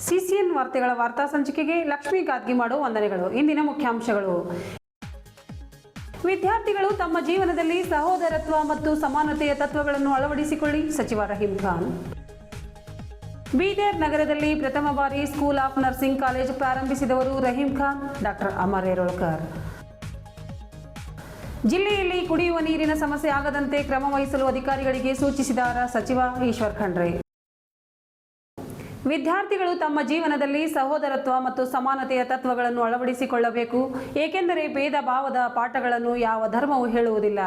CCN ವಾರ್ತೆಗಳ ವಾರ್ತಾ ಸಂಚಿಕೆಗೆ ಲಕ್ಷ್ಮೀ ಗಾದ್ಗಿ ಮಾಡೋ ವಂದನೆಗಳು. ಇಂದಿನ ಮುಖ್ಯಾಂಶಗಳು. ವಿದ್ಯಾರ್ಥಿಗಳು ತಮ್ಮ ಜೀವನದಲ್ಲಿ ಸಹೋದರತ್ವ ಮತ್ತು ಸಮಾನತೆಯ ತತ್ವಗಳನ್ನು ಅಳವಡಿಸಿಕೊಳ್ಳಿ, ಸಚಿವ ರಹೀಂ ಖಾನ್. ಬೀದರ್ ನಗರದಲ್ಲಿ ಪ್ರಥಮ ಬಾರಿ ಸ್ಕೂಲ್ ಆಫ್ ನರ್ಸಿಂಗ್ ಕಾಲೇಜ್ ಪ್ರಾರಂಭಿಸಿದವರು ರಹೀಂ ಖಾನ್, ಡಾಕ್ಟರ್ ಅಮರ್ ಯರೊಳ್ಕರ್. ಜಿಲ್ಲೆಯಲ್ಲಿ ಕುಡಿಯುವ ನೀರಿನ ಸಮಸ್ಯೆ ಆಗದಂತೆ ಕ್ರಮ ವಹಿಸಲು ಅಧಿಕಾರಿಗಳಿಗೆ ಸೂಚಿಸಿದ ಸಚಿವ ಈಶ್ವರ್ ಖಂಡ್ರೆ. ವಿದ್ಯಾರ್ಥಿಗಳು ತಮ್ಮ ಜೀವನದಲ್ಲಿ ಸಹೋದರತ್ವ ಮತ್ತು ಸಮಾನತೆಯ ತತ್ವಗಳನ್ನು ಅಳವಡಿಸಿಕೊಳ್ಳಬೇಕು, ಏಕೆಂದರೆ ಭೇದ ಭಾವದ ಪಾಠಗಳನ್ನು ಯಾವ ಧರ್ಮವೂ ಹೇಳುವುದಿಲ್ಲ.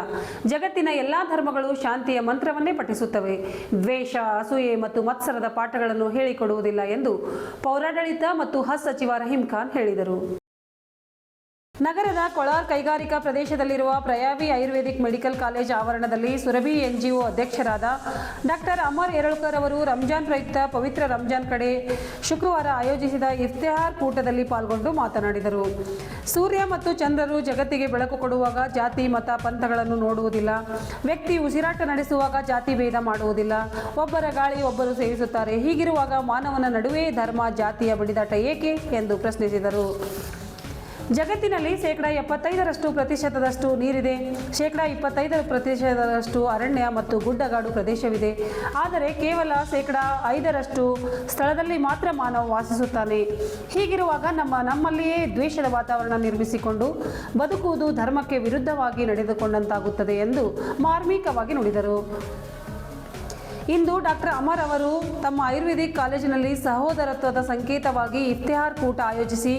ಜಗತ್ತಿನ ಎಲ್ಲಾ ಧರ್ಮಗಳು ಶಾಂತಿಯ ಮಂತ್ರವನ್ನೇ ಪಠಿಸುತ್ತವೆ, ದ್ವೇಷ, ಅಸೂಯೆ ಮತ್ತು ಮತ್ಸರದ ಪಾಠಗಳನ್ನು ಹೇಳಿಕೊಡುವುದಿಲ್ಲ ಎಂದು ಪೌರಾಡಳಿತ ಮತ್ತು ಹಜ್ ಸಚಿವ ರಹೀಂ ಖಾನ್ ಹೇಳಿದರು. ನಗರದ ಕೊಳಾರ್ ಕೈಗಾರಿಕಾ ಪ್ರದೇಶದಲ್ಲಿರುವ ಪ್ರಯಾವಿ ಆಯುರ್ವೇದಿಕ್ ಮೆಡಿಕಲ್ ಕಾಲೇಜ್ ಆವರಣದಲ್ಲಿ ಸುರಭಿ ಎನ್ಜಿಒ ಅಧ್ಯಕ್ಷರಾದ ಡಾಕ್ಟರ್ ಅಮರ್ ಯರೊಳ್ಕರ್ ಅವರು ರಂಜಾನ್ ಪ್ರಯುಕ್ತ ಪವಿತ್ರ ರಂಜಾನ್ ಕಡೆ ಶುಕ್ರವಾರ ಆಯೋಜಿಸಿದ ಇಫ್ತಿಹಾರ್ ಕೂಟದಲ್ಲಿ ಪಾಲ್ಗೊಂಡು ಮಾತನಾಡಿದರು. ಸೂರ್ಯ ಮತ್ತು ಚಂದ್ರರು ಜಗತ್ತಿಗೆ ಬೆಳಕು ಕೊಡುವಾಗ ಜಾತಿ ಮತ ಪಂಥಗಳನ್ನು ನೋಡುವುದಿಲ್ಲ. ವ್ಯಕ್ತಿ ಉಸಿರಾಟ ನಡೆಸುವಾಗ ಜಾತಿ ಭೇದ ಮಾಡುವುದಿಲ್ಲ. ಒಬ್ಬರ ಗಾಳಿ ಒಬ್ಬರು ಸೇವಿಸುತ್ತಾರೆ. ಹೀಗಿರುವಾಗ ಮಾನವನ ನಡುವೆ ಧರ್ಮ ಜಾತಿಯ ಬಡಿದಾಟ ಏಕೆ ಎಂದು ಪ್ರಶ್ನಿಸಿದರು. ಜಗತ್ತಿನಲ್ಲಿ 75% ನೀರಿದೆ, 25% ಅರಣ್ಯ ಮತ್ತು ಗುಡ್ಡಗಾಡು ಪ್ರದೇಶವಿದೆ. ಆದರೆ ಕೇವಲ 5% ಸ್ಥಳದಲ್ಲಿ ಮಾತ್ರ ಮಾನವ ವಾಸಿಸುತ್ತಾನೆ. ಹೀಗಿರುವಾಗ ನಮ್ಮಲ್ಲಿಯೇ ದ್ವೇಷದ ವಾತಾವರಣ ನಿರ್ಮಿಸಿಕೊಂಡು ಬದುಕುವುದು ಧರ್ಮಕ್ಕೆ ವಿರುದ್ಧವಾಗಿ ನಡೆದುಕೊಂಡಂತಾಗುತ್ತದೆ ಎಂದು ಮಾರ್ಮಿಕವಾಗಿ ನುಡಿದರು. ಇಂದು ಡಾಕ್ಟರ್ ಅಮರ್ ಅವರು ತಮ್ಮ ಆಯುರ್ವೇದಿಕ್ ಕಾಲೇಜಿನಲ್ಲಿ ಸಹೋದರತ್ವದ ಸಂಕೇತವಾಗಿ ಇಫ್ತಿಹಾರ್ ಕೂಟ ಆಯೋಜಿಸಿ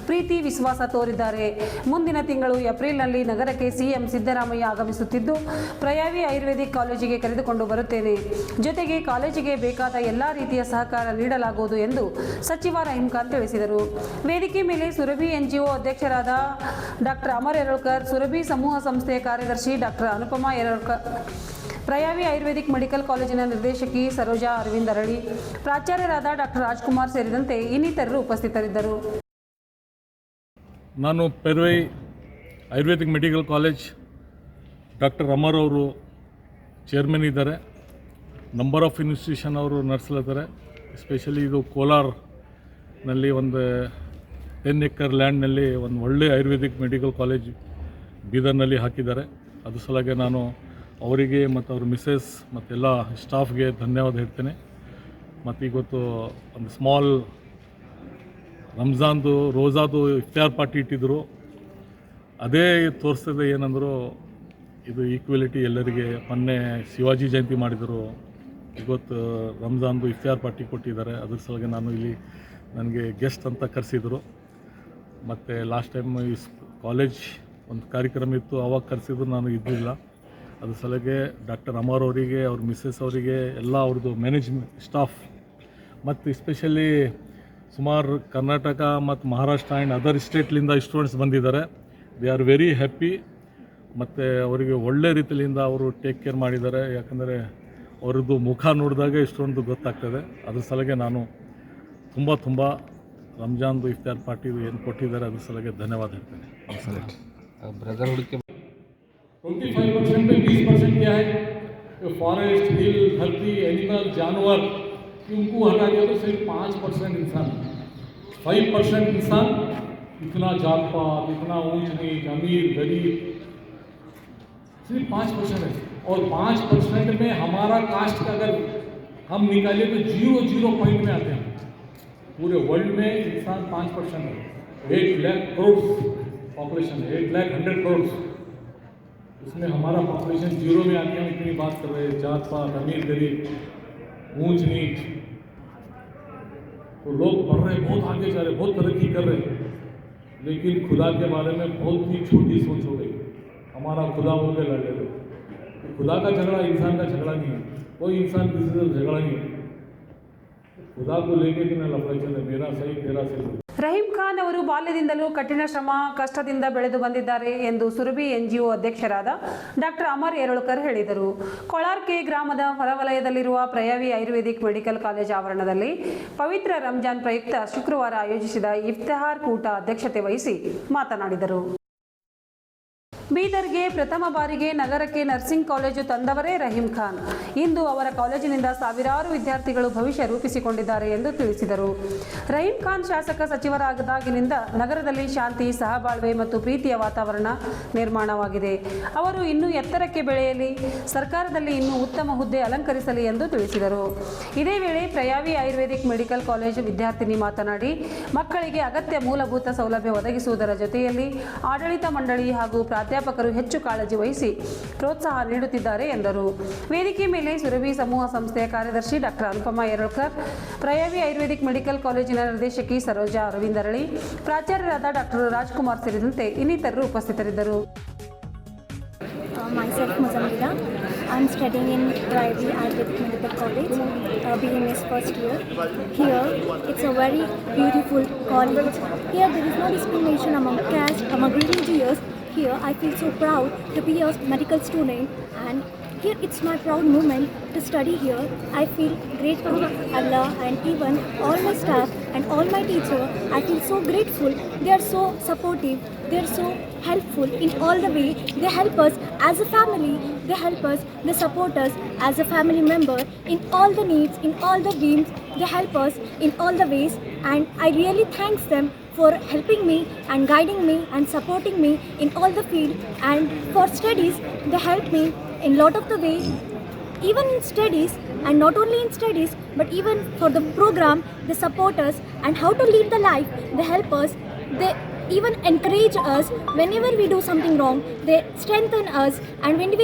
ಪ್ರೀತಿ ವಿಶ್ವಾಸ ತೋರಿದ್ದಾರೆ. ಮುಂದಿನ ತಿಂಗಳು ಏಪ್ರಿಲ್ನಲ್ಲಿ ನಗರಕ್ಕೆ ಸಿಎಂ ಸಿದ್ದರಾಮಯ್ಯ ಆಗಮಿಸುತ್ತಿದ್ದು, ಪ್ರಯಾವಿ ಆಯುರ್ವೇದಿಕ್ ಕಾಲೇಜಿಗೆ ಕರೆದುಕೊಂಡು ಬರುತ್ತೇನೆ. ಜೊತೆಗೆ ಕಾಲೇಜಿಗೆ ಬೇಕಾದ ಎಲ್ಲ ರೀತಿಯ ಸಹಕಾರ ನೀಡಲಾಗುವುದು ಎಂದು ಸಚಿವ ರಹೀಂ ಖಾನ್ ತಿಳಿಸಿದರು. ವೇದಿಕೆ ಮೇಲೆ ಸುರಭಿ ಎನ್ಜಿಒ ಅಧ್ಯಕ್ಷರಾದ ಡಾಕ್ಟರ್ ಅಮರ್ ಯರೊಳ್ಕರ್, ಸುರಭಿ ಸಮೂಹ ಸಂಸ್ಥೆಯ ಕಾರ್ಯದರ್ಶಿ ಡಾಕ್ಟರ್ ಅನುಪಮಾ ಯರೊಳ್ಕರ್, ಪ್ರಯಾವಿ ಆಯುರ್ವೇದಿಕ್ ಮೆಡಿಕಲ್ ಕಾಲೇಜಿನ ನಿರ್ದೇಶಕಿ ಸರೋಜಾ ಅರವಿಂದ್ ಅರಳಿ, ಪ್ರಾಚಾರ್ಯರಾದ ಡಾಕ್ಟರ್ ರಾಜ್ಕುಮಾರ್ ಸೇರಿದಂತೆ ಇನ್ನಿತರರು ಉಪಸ್ಥಿತರಿದ್ದರು. ನಾನು ಪೆರ್ವೈ Ayurvedic medical college doctor Amar ಅವರು ಚೇರ್ಮನ್ ಇದ್ದಾರೆ. ನಂಬರ್ ಆಫ್ ಇನ್ಸ್ಟಿಟ್ಯೂಷನ್ ಅವರು ನಡೆಸ್ಲತ್ತಾರೆ. ಎಸ್ಪೆಷಲಿ ಇದು ಕೋಲಾರ್ನಲ್ಲಿ ಒಂದು 10 ಎಕರ್ ಲ್ಯಾಂಡ್ನಲ್ಲಿ ಒಂದು ಒಳ್ಳೆ ಆಯುರ್ವೇದಿಕ್ ಮೆಡಿಕಲ್ ಕಾಲೇಜ್ ಬೀದರ್ನಲ್ಲಿ ಹಾಕಿದ್ದಾರೆ. ಅದು ಸಲುವಾಗಿ ನಾನು ಅವರಿಗೆ ಮತ್ತು ಅವ್ರ ಮಿಸ್ಸಸ್ ಮತ್ತೆಲ್ಲ ಸ್ಟಾಫ್ಗೆ ಧನ್ಯವಾದ ಹೇಳ್ತೇನೆ. ಮತ್ತು ಇವತ್ತು ಒಂದು ಸ್ಮಾಲ್ ರಂಜಾನ್ದು ರೋಜಾದು ಇಫ್ತಿಯಾರ್ ಪಾರ್ಟಿ ಇಟ್ಟಿದ್ದರು. ಅದೇ ತೋರಿಸ್ತದೆ ಏನಂದರೂ ಇದು ಈಕ್ವಾಲಿಟಿ ಎಲ್ಲರಿಗೆ. ಮೊನ್ನೆ ಶಿವಾಜಿ ಜಯಂತಿ ಮಾಡಿದರು, ಇವತ್ತು ರಂಜಾನ್ದು ಇಫ್ತಿಯಾರ್ ಪಾರ್ಟಿ ಕೊಟ್ಟಿದ್ದಾರೆ. ಅದ್ರ ಸಲುವಾಗಿ ನಾನು ಇಲ್ಲಿ ನನಗೆ ಗೆಸ್ಟ್ ಅಂತ ಕರೆಸಿದರು. ಮತ್ತು ಲಾಸ್ಟ್ ಟೈಮ್ ಈ ಕಾಲೇಜ್ ಒಂದು ಕಾರ್ಯಕ್ರಮ ಇತ್ತು, ಆವಾಗ ಕರೆಸಿದ್ರು, ನಾನು ಇದ್ದಿಲ್ಲ. ಅದ್ರ ಸಲುವಾಗಿ ಡಾಕ್ಟರ್ ಅಮರ್ ಅವರಿಗೆ, ಅವ್ರ ಮಿಸ್ಸಸ್ ಅವರಿಗೆ, ಎಲ್ಲ ಅವ್ರದ್ದು ಮ್ಯಾನೇಜ್ಮೆಂಟ್ ಸ್ಟಾಫ್ ಮತ್ತು ಎಸ್ಪೆಷಲಿ ಸುಮಾರು ಕರ್ನಾಟಕ ಮತ್ತು ಮಹಾರಾಷ್ಟ್ರ ಆ್ಯಂಡ್ ಅದರ್ ಸ್ಟೇಟ್ಲಿಂದ ಸ್ಟೂಡೆಂಟ್ಸ್ ಬಂದಿದ್ದಾರೆ. They are very happy. ಮತ್ತು ಅವರಿಗೆ ಒಳ್ಳೆ ರೀತಿಯಿಂದ ಅವರು ಟೇಕ್ ಕೇರ್ ಮಾಡಿದ್ದಾರೆ. ಯಾಕಂದರೆ ಅವ್ರದ್ದು ಮುಖ ನೋಡಿದಾಗ ಇಷ್ಟೊಂದು ಗೊತ್ತಾಗ್ತದೆ. ಅದ್ರ ಸಲುವಾಗಿ ನಾನು ತುಂಬ ರಂಜಾನ್ದು ಇಫ್ತಿಯಾರ್ ಪಾರ್ಟಿ ಏನು ಕೊಟ್ಟಿದ್ದಾರೆ ಅದ್ರ ಸಲುವಾಗಿ ಧನ್ಯವಾದ ಹೇಳ್ತೇನೆ. ब्रदर हुड के 25% में 20% क्या है कि फॉरेस्ट, हिल, धरती, एनिमल, जानवर, उनको हटा दिया तो सिर्फ 5% इंसान, 5% इंसान. इतना जात पात, इतना ऊंच नीच, अमीर गरीब, सिर्फ 5% है. और 5% में हमारा कास्ट का अगर हम निकालें तो 0 पॉइंट में आते हैं. पूरे वर्ल्ड में इंसान 5% है. 8 लाख करोड़ पॉपुलेशन है, 8,100 करोड़. इसमें हमारा पॉपुलेशन 0 में आके हम इतनी बात कर रहे हैं, जात पात, अमीर गरीब, ऊंच नीच. तो लोग बढ़ रहे, बहुत आगे जा रहे, बहुत तरक्की कर रहे हैं, लेकिन खुदा के बारे में बहुत ही छोटी सोच हो गई. हमारा खुदा बोलते लड़ रहे. खुदा का झगड़ा इंसान का झगड़ा नहीं है. कोई इंसान किसी से झगड़ा नहीं है. खुदा को लेके कि ना लफड़ा चले, मेरा सही तेरा सही. ರಹೀಂ ಖಾನ್ ಅವರು ಬಾಲ್ಯದಿಂದಲೂ ಕಠಿಣ ಶ್ರಮ ಕಷ್ಟದಿಂದ ಬೆಳೆದು ಬಂದಿದ್ದಾರೆ ಎಂದು ಸುರಭಿ ಎನ್ಜಿಒ ಅಧ್ಯಕ್ಷರಾದ ಡಾಕ್ಟರ್ ಅಮರ್ ಯರೊಳ್ಕರ್ ಹೇಳಿದರು. ಕೊಳಾರ್ಕೆ ಗ್ರಾಮದ ಹೊರವಲಯದಲ್ಲಿರುವ ಪ್ರಯಾವಿ ಆಯುರ್ವೇದಿಕ್ ಮೆಡಿಕಲ್ ಕಾಲೇಜ್ ಆವರಣದಲ್ಲಿ ಪವಿತ್ರ ರಂಜಾನ್ ಪ್ರಯುಕ್ತ ಶುಕ್ರವಾರ ಆಯೋಜಿಸಿದ ಇಫ್ತಿಹಾರ್ ಕೂಟ ಅಧ್ಯಕ್ಷತೆ ವಹಿಸಿ ಮಾತನಾಡಿದರು. ಬೀದರ್ಗೆ ಪ್ರಥಮ ಬಾರಿಗೆ ನಗರಕ್ಕೆ ನರ್ಸಿಂಗ್ ಕಾಲೇಜು ತಂದವರೇ ರಹೀಂ ಖಾನ್. ಇಂದು ಅವರ ಕಾಲೇಜಿನಿಂದ ಸಾವಿರಾರು ವಿದ್ಯಾರ್ಥಿಗಳು ಭವಿಷ್ಯ ರೂಪಿಸಿಕೊಂಡಿದ್ದಾರೆ ಎಂದು ತಿಳಿಸಿದರು. ರಹೀಂ ಖಾನ್ ಶಾಸಕ ಸಚಿವರಾದಾಗಿನಿಂದ ನಗರದಲ್ಲಿ ಶಾಂತಿ, ಸಹಬಾಳ್ವೆ ಮತ್ತು ಪ್ರೀತಿಯ ವಾತಾವರಣ ನಿರ್ಮಾಣವಾಗಿದೆ. ಅವರು ಇನ್ನೂ ಎತ್ತರಕ್ಕೆ ಬೆಳೆಯಲಿ, ಸರ್ಕಾರದಲ್ಲಿ ಇನ್ನೂ ಉತ್ತಮ ಹುದ್ದೆ ಅಲಂಕರಿಸಲಿ ಎಂದು ತಿಳಿಸಿದರು. ಇದೇ ವೇಳೆ ಪ್ರಯಾವಿ ಆಯುರ್ವೇದಿಕ್ ಮೆಡಿಕಲ್ ಕಾಲೇಜು ವಿದ್ಯಾರ್ಥಿನಿ ಮಾತನಾಡಿ, ಮಕ್ಕಳಿಗೆ ಅಗತ್ಯ ಮೂಲಭೂತ ಸೌಲಭ್ಯ ಒದಗಿಸುವುದರ ಜೊತೆಯಲ್ಲಿ ಆಡಳಿತ ಮಂಡಳಿ ಹಾಗೂ ಪ್ರಾಧ್ಯಾಪಕರು ಹೆಚ್ಚು ಕಾಳಜಿ ವಹಿಸಿ ಪ್ರೋತ್ಸಾಹ ನೀಡುತ್ತಿದ್ದಾರೆ ಎಂದರು. ವೇದಿಕೆ ಮೇಲೆ ಸುರಭಿ ಸಮೂಹ ಸಂಸ್ಥೆಯ ಕಾರ್ಯದರ್ಶಿ ಡಾಕ್ಟರ್ ಅನುಪಮಾ ಯರಳ್ಕರ್, ಪ್ರಯಾವಿ ಆಯುರ್ವೇದಿಕ್ ಮೆಡಿಕಲ್ ಕಾಲೇಜಿನ ನಿರ್ದೇಶಕಿ ಸರೋಜಾ ಅರವಿಂದರಳಿ, ಪ್ರಾಚಾರ್ಯರಾದ ಡಾಕ್ಟರ್ ರಾಜ್ಕುಮಾರ್ ಸೇರಿದಂತೆ ಇನ್ನಿತರರು ಉಪಸ್ಥಿತರಿದ್ದರು. Myself Muzamila. I'm studying in Private Ayurvedic Medical College, BMS first year. Here, it's a very beautiful college. Here, there is no discrimination among caste, among religions. Here, I feel so proud to be a medical student, and here it's my proud moment to study here. I feel grateful to Allah and even all my staff and all my teachers. I feel so grateful. They are so supportive. They are so helpful in all the way. They help us as a family. They help us. They support us as a family member in all the needs, in all the dreams. They help us in all the ways, and I really thanks them for helping me and guiding me and supporting me in all the field. And for studies, they help me in lot of the way, even in studies, and not only in studies but even for the program. They support us, and how to lead the life, they help us. They even encourage us whenever we do something wrong. They strengthen us, and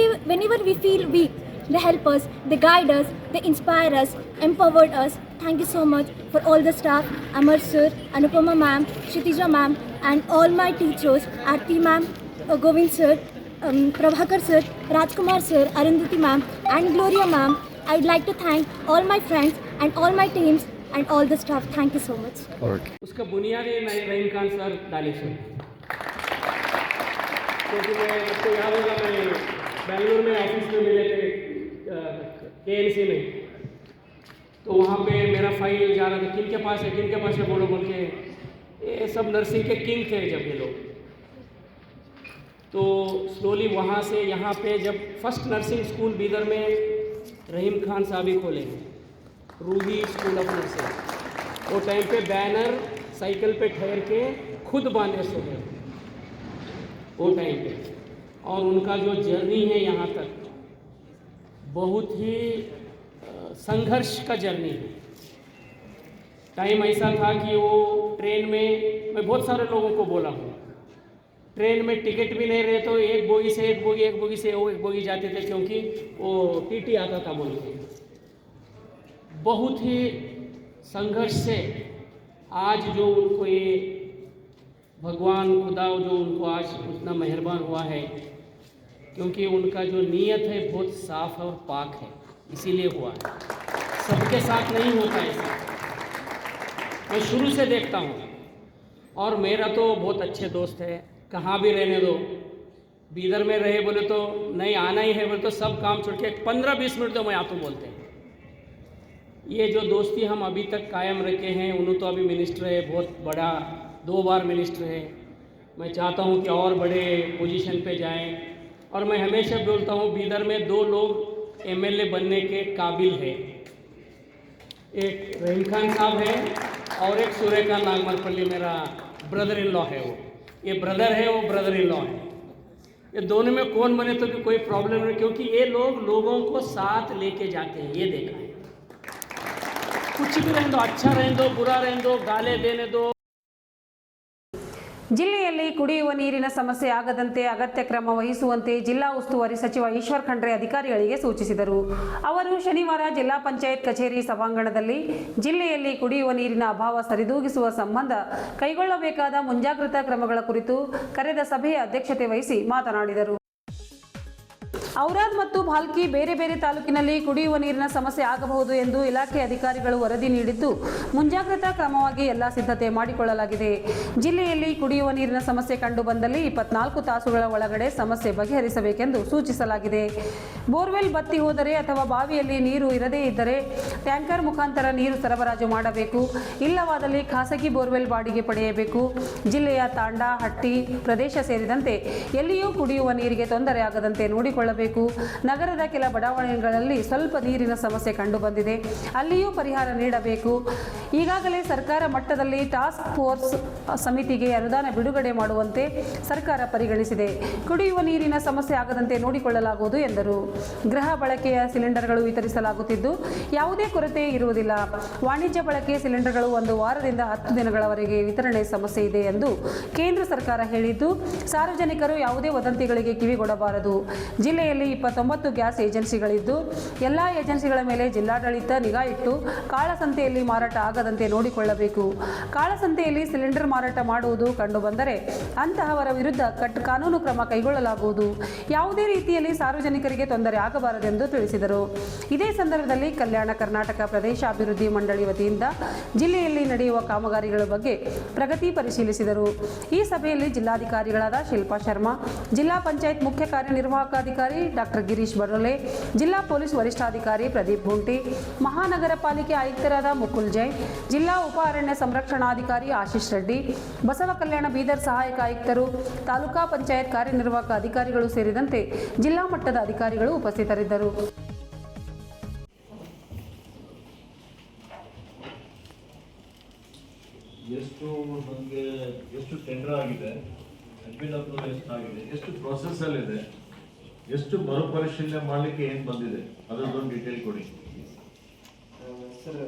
whenever we feel weak, they help us, they guide us, they inspire us, empowered us. Thank you so much for all the staff, Amar sir, Anupama ma'am, Kshitija ma'am, and all my teachers, Aarti ma'am, Govind sir, Prabhakar sir, Rajkumar sir, Arundhati ma'am, and Gloria ma'am. I'd like to thank all my friends and all my teams and all the staff. Thank you so much. उसका बुनियादी रहीम Khan sir डाले sir, क्योंकि मैं आपको याद होगा मैं बेंगलुरु में ऑफिस में मिले थे KNC में, तो वहाँ पे मेरा फाइल जा रहा था, किन के पास है बोलो बोल के, ये सब नर्सिंग के किंग थे जब ये लोग। तो स्लोली वहाँ से यहाँ पे जब फर्स्ट नर्सिंग स्कूल बीदर में रहीम खान साहब ही खोले, रूही स्कूल ऑफ नर्सिंग। वो टाइम पे बैनर साइकिल पे ठहर के खुद बांधे सो गए वो टाइम पे, और उनका जो जर्नी है यहाँ तक बहुत ही संघर्ष का जर्नी है। टाइम ऐसा था कि वो ट्रेन में, मैं बहुत सारे लोगों को बोला हूँ, ट्रेन में टिकट भी नहीं रहे तो एक बोगी से एक बोगी जाते थे, क्योंकि वो TT आता था बोल के। बहुत ही संघर्ष से आज जो उनको ये भगवान खुदा जो उनको आज उतना मेहरबान हुआ है, क्योंकि उनका जो नीयत है बहुत साफ और पाक है, इसीलिए हुआ है। सबके साथ नहीं होता ऐसा, मैं शुरू से देखता हूँ। और मेरा तो बहुत अच्छे दोस्त है, कहाँ भी रहने दो, बीदर में रहे बोले तो नहीं आना ही है बोले तो सब काम छोड़ के 15-20 मिनट तो मैं आता हूँ बोलते हैं। ये जो दोस्ती हम अभी तक कायम रखे हैं, उन्होंने तो अभी मिनिस्टर है, बहुत बड़ा 2 बार मिनिस्टर है। मैं चाहता हूँ कि और बड़े पोजीशन पे जाएं, और मैं हमेशा बोलता हूँ बीदर में 2 लोग MLA बनने के काबिल है, एक रहीम खान साहब है और एक सुरेखा नागमरपल्ली मेरा ब्रदर इन लॉ है। वो ये ब्रदर है, वो ब्रदर इन लॉ है। ये दोनों में कौन बने तो भी कोई प्रॉब्लम नहीं, क्योंकि ये लोग लोगों को साथ लेके जाते हैं, ये देखा है। कुछ भी रहने दो, अच्छा रहने दो, बुरा रहने दो, गाले देने दो। ಜಿಲ್ಲೆಯಲ್ಲಿ ಕುಡಿಯುವ ನೀರಿನ ಸಮಸ್ಯೆ ಆಗದಂತೆ ಅಗತ್ಯ ಕ್ರಮ ವಹಿಸುವಂತೆ ಜಿಲ್ಲಾ ಉಸ್ತುವಾರಿ ಸಚಿವ ಈಶ್ವರ್ ಖಂಡ್ರೆ ಅಧಿಕಾರಿಗಳಿಗೆ ಸೂಚಿಸಿದರು. ಅವರು ಶನಿವಾರ ಜಿಲ್ಲಾ ಪಂಚಾಯತ್ ಕಚೇರಿ ಸಭಾಂಗಣದಲ್ಲಿ ಜಿಲ್ಲೆಯಲ್ಲಿ ಕುಡಿಯುವ ನೀರಿನ ಅಭಾವ ಸರಿದೂಗಿಸುವ ಸಂಬಂಧ ಕೈಗೊಳ್ಳಬೇಕಾದ ಮುಂಜಾಗ್ರತಾ ಕ್ರಮಗಳ ಕುರಿತು ಕರೆದ ಸಭೆಯ ಅಧ್ಯಕ್ಷತೆ ವಹಿಸಿ ಮಾತನಾಡಿದರು. ಔರಾದ್ ಮತ್ತು ಭಾಲ್ಕಿ ಬೇರೆ ಬೇರೆ ತಾಲೂಕಿನಲ್ಲಿ ಕುಡಿಯುವ ನೀರಿನ ಸಮಸ್ಯೆ ಆಗಬಹುದು ಎಂದು ಇಲಾಖೆ ಅಧಿಕಾರಿಗಳು ವರದಿ ನೀಡಿದ್ದು ಮುಂಜಾಗ್ರತಾ ಕ್ರಮವಾಗಿ ಎಲ್ಲ ಸಿದ್ಧತೆ ಮಾಡಿಕೊಳ್ಳಲಾಗಿದೆ. ಜಿಲ್ಲೆಯಲ್ಲಿ ಕುಡಿಯುವ ನೀರಿನ ಸಮಸ್ಯೆ ಕಂಡು ಬಂದಲ್ಲಿ 24 ತಾಸುಗಳ ಒಳಗಡೆ ಸಮಸ್ಯೆ ಬಗೆಹರಿಸಬೇಕೆಂದು ಸೂಚಿಸಲಾಗಿದೆ. ಬೋರ್ವೆಲ್ ಬತ್ತಿ ಹೋದರೆ ಅಥವಾ ಬಾವಿಯಲ್ಲಿ ನೀರು ಇರದೇ ಇದ್ದರೆ ಟ್ಯಾಂಕರ್ ಮುಖಾಂತರ ನೀರು ಸರಬರಾಜು ಮಾಡಬೇಕು. ಇಲ್ಲವಾದಲ್ಲಿ ಖಾಸಗಿ ಬೋರ್ವೆಲ್ ಬಾಡಿಗೆ ಪಡೆಯಬೇಕು. ಜಿಲ್ಲೆಯ ತಾಂಡ, ಹಟ್ಟಿ ಪ್ರದೇಶ ಸೇರಿದಂತೆ ಎಲ್ಲಿಯೂ ಕುಡಿಯುವ ನೀರಿಗೆ ತೊಂದರೆ ಆಗದಂತೆ ನೋಡಿಕೊಳ್ಳಬೇಕು. ನಗರದ ಕೆಲ ಬಡಾವಣೆಗಳಲ್ಲಿ ಸ್ವಲ್ಪ ನೀರಿನ ಸಮಸ್ಯೆ ಕಂಡು ಬಂದಿದೆ, ಅಲ್ಲಿಯೂ ಪರಿಹಾರ ನೀಡಬೇಕು. ಈಗಾಗಲೇ ಸರ್ಕಾರ ಮಟ್ಟದಲ್ಲಿ ಟಾಸ್ಕ್ ಫೋರ್ಸ್ ಸಮಿತಿಗೆ ಅನುದಾನ ಬಿಡುಗಡೆ ಮಾಡುವಂತೆ ಸರ್ಕಾರ ಪರಿಗಣಿಸಿದೆ. ಕುಡಿಯುವ ನೀರಿನ ಸಮಸ್ಯೆ ಆಗದಂತೆ ನೋಡಿಕೊಳ್ಳಲಾಗುವುದು ಎಂದರು. ಗೃಹ ಬಳಕೆಯ ಸಿಲಿಂಡರ್ಗಳು ವಿತರಿಸಲಾಗುತ್ತಿದ್ದು ಯಾವುದೇ ಕೊರತೆ ಇರುವುದಿಲ್ಲ. ವಾಣಿಜ್ಯ ಬಳಕೆ ಸಿಲಿಂಡರ್ಗಳು 1 ವಾರದಿಂದ 10 ದಿನಗಳವರೆಗೆ ವಿತರಣೆ ಸಮಸ್ಯೆ ಇದೆ ಎಂದು ಕೇಂದ್ರ ಸರ್ಕಾರ ಹೇಳಿದ್ದು, ಸಾರ್ವಜನಿಕರು ಯಾವುದೇ ವದಂತಿಗಳಿಗೆ ಕಿವಿಗೊಡಬಾರದು. ಜಿಲ್ಲೆಯಲ್ಲಿ 29 ಗ್ಯಾಸ್ ಏಜೆನ್ಸಿಗಳಿದ್ದು ಎಲ್ಲ ಏಜೆನ್ಸಿಗಳ ಮೇಲೆ ಜಿಲ್ಲಾಡಳಿತ ನಿಗಾ ಇಟ್ಟು ಕಾಳಸಂತೆಯಲ್ಲಿ ಮಾರಾಟ ಆಗದಂತೆ ನೋಡಿಕೊಳ್ಳಬೇಕು. ಕಾಳಸಂತೆಯಲ್ಲಿ ಸಿಲಿಂಡರ್ ಮಾರಾಟ ಮಾಡುವುದು ಕಂಡುಬಂದರೆ ಅಂತಹವರ ವಿರುದ್ಧ ಕಾನೂನು ಕ್ರಮ ಕೈಗೊಳ್ಳಲಾಗುವುದು. ಯಾವುದೇ ರೀತಿಯಲ್ಲಿ ಸಾರ್ವಜನಿಕರಿಗೆ ತೊಂದರೆ ಆಗಬಾರದೆಂದು ತಿಳಿಸಿದರು. ಇದೇ ಸಂದರ್ಭದಲ್ಲಿ ಕಲ್ಯಾಣ ಕರ್ನಾಟಕ ಪ್ರದೇಶ ಅಭಿವೃದ್ಧಿ ಮಂಡಳಿ ವತಿಯಿಂದ ಜಿಲ್ಲೆಯಲ್ಲಿ ನಡೆಯುವ ಕಾಮಗಾರಿಗಳ ಬಗ್ಗೆ ಪ್ರಗತಿ ಪರಿಶೀಲಿಸಿದರು. ಈ ಸಭೆಯಲ್ಲಿ ಜಿಲ್ಲಾಧಿಕಾರಿಗಳಾದ ಶಿಲ್ಪಾ ಶರ್ಮಾ, ಜಿಲ್ಲಾ ಪಂಚಾಯತ್ ಮುಖ್ಯ ಕಾರ್ಯನಿರ್ವಾಹಕಾಧಿಕಾರಿ ಡಾಕ್ಟರ್ ಗಿರೀಶ್ ಬಡೋಲೆ, ಜಿಲ್ಲಾ ಪೊಲೀಸ್ ವರಿಷ್ಠಾಧಿಕಾರಿ ಪ್ರದೀಪ್ ಗುಂಟಿ, ಮಹಾನಗರ ಪಾಲಿಕೆ ಆಯುಕ್ತರಾದ ಮುಕುಲ್ ಜೈನ್, ಜಿಲ್ಲಾ ಉಪ ಅರಣ್ಯ ಸಂರಕ್ಷಣಾಧಿಕಾರಿ ಆಶೀಶ್ ರೆಡ್ಡಿ, ಬಸವ ಕಲ್ಯಾಣ ಬೀದರ್ ಸಹಾಯಕ ಆಯುಕ್ತರು, ತಾಲೂಕಾ ಪಂಚಾಯತ್ ಕಾರ್ಯನಿರ್ವಾಹಕ ಅಧಿಕಾರಿಗಳು ಸೇರಿದಂತೆ ಜಿಲ್ಲಾ ಮಟ್ಟದ ಅಧಿಕಾರಿಗಳು ಉಪಸ್ಥಿತರಿದ್ದರು. ಎಷ್ಟು ಟೆಂಡರ್ ಆಗಿದೆ, ಅಡ್ಮಿನ್ ಅಪ್ರೂವಲ್ ಎಷ್ಟಾಗಿದೆ, ಎಷ್ಟು ಪ್ರೊಸೆಸ್ಸಲ್ಲಿದೆ, ಎಷ್ಟು ಮರುಪರಿಶೀಲನೆ ಮಾಡಲಿಕ್ಕೆ ಏನು ಬಂದಿದೆ ಅದರದ್ದೊಂದು ಡೀಟೇಲ್ ಕೊಡಿ. ಸರ್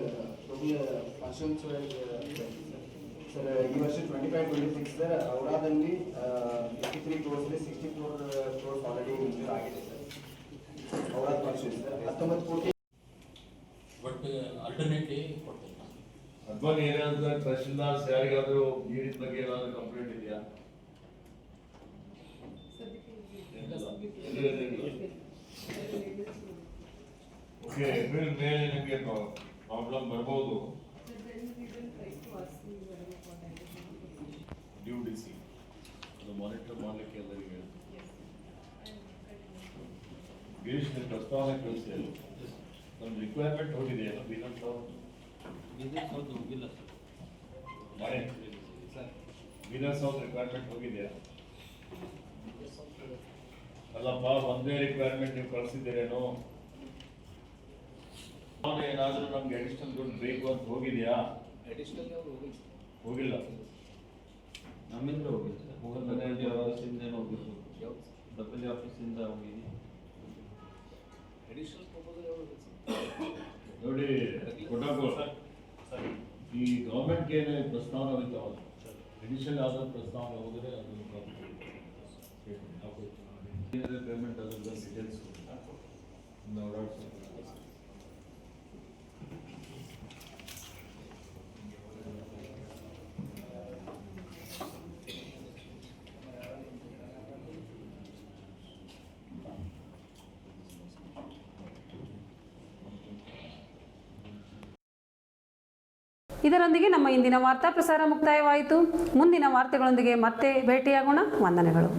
ಫಂಕ್ಷನ್ಸ್ ಸರ್ ಈ ವರ್ಷ 25-26 ಸರ್ ಔರಾದಲ್ಲಿ 53 ಕ್ರೋರ್ಸ್ಲಿ 64 ಕ್ರೋರ್ಸ್ ಆಲ್ರೆಡಿ ಮಂಜೂರು ಆಗಿದೆ ಸರ್. ಔರಾದ್ ಫಂಕ್ಷನ್ ಸರ್ 19 ಕೋಟಿ. ಬಟ್ ಆಲ್ಟರ್ನೇಟಿವ್ ಕೊಡ್ತೀನಿ. ಅಥವಾ ಏನಾದರೂ ತಹಶೀಲ್ದಾರ್ಸ್ ಯಾರಿಗಾದರೂ ನೀರಿನ ಬಗ್ಗೆ ಏನಾದರೂ ಕಂಪ್ಲೇಂಟ್ ಇದೆಯಾ? ಓಕೆ, ಮೇಲೆ ನಿಮಗೆ ಪ್ರಾಬ್ಲಮ್ ಬರ್ಬೋದು. ಡ್ಯೂ ಡಿಸಿ ಅದು ಮಾನಿಟರ್ ಮಾಡಲಿಕ್ಕೆ ಎಲ್ಲರಿಗೆ ಗಿರೀಶ್ ಪ್ರಸ್ತಾವನೆ ಕಳಿಸಿ. ನಮ್ಮ ರಿಕ್ವೈರ್ಮೆಂಟ್ ಹೋಗಿದೆ ವಿಧಾನಸೌಧ ಹೋಗಿಲ್ಲ ಸರ್. ವಿಧಾನಸೌಧ ರಿಕ್ವೈರ್ಮೆಂಟ್ ಹೋಗಿದೆಯಾ? ಅಲ್ಲಪ್ಪ, ಒಂದೇ ರಿಕ್ವೈರ್ಮೆಂಟ್ ನೀವು ಕಳಿಸಿದ್ದೀರೇನೋ? ಏನಾದರೂ ನಮ್ಗೆ ಅಡಿಷನಲ್ ದುಡ್ಡು ಬೇಕು ಅಂತ ಹೋಗಿದೆಯಾ? ಹೋಗಿಲ್ಲ. ನಮ್ಮಿಂದ ಹೋಗಿಲ್ಲ ಸರ್. ಹೋಗೋದು ಆಫೀಸಿಂದ ಹೋಗಿದ್ದು, ಡಬ್ಲ್ಯೂ ಆಫೀಸಿಂದ ಹೋಗಿದ್ದೀನಿ. ನೋಡಿ ಕೊಟ್ಟಾಗ ಈ ಗೌರ್ಮೆಂಟ್ಗೆ ಏನೇ ಪ್ರಸ್ತಾವನೆ ಹೋಗ್ತಾವಲ್ಲ, ಅಡಿಷನಲ್ ಆದ ಪ್ರಸ್ತಾವನೆ ಹೋದರೆ ಅದನ್ನು ಪೇಮೆಂಟ್ ಅದರ ಡೀಟೇಲ್ಸ್ ಓಡಾಡ್ಸೋದು. ಇದರೊಂದಿಗೆ ನಮ್ಮ ಇಂದಿನ ವಾರ್ತಾ ಪ್ರಸಾರ ಮುಕ್ತಾಯವಾಯಿತು. ಮುಂದಿನ ವಾರ್ತೆಗಳೊಂದಿಗೆ ಮತ್ತೆ ಭೇಟಿಯಾಗೋಣ. ವಂದನೆಗಳು.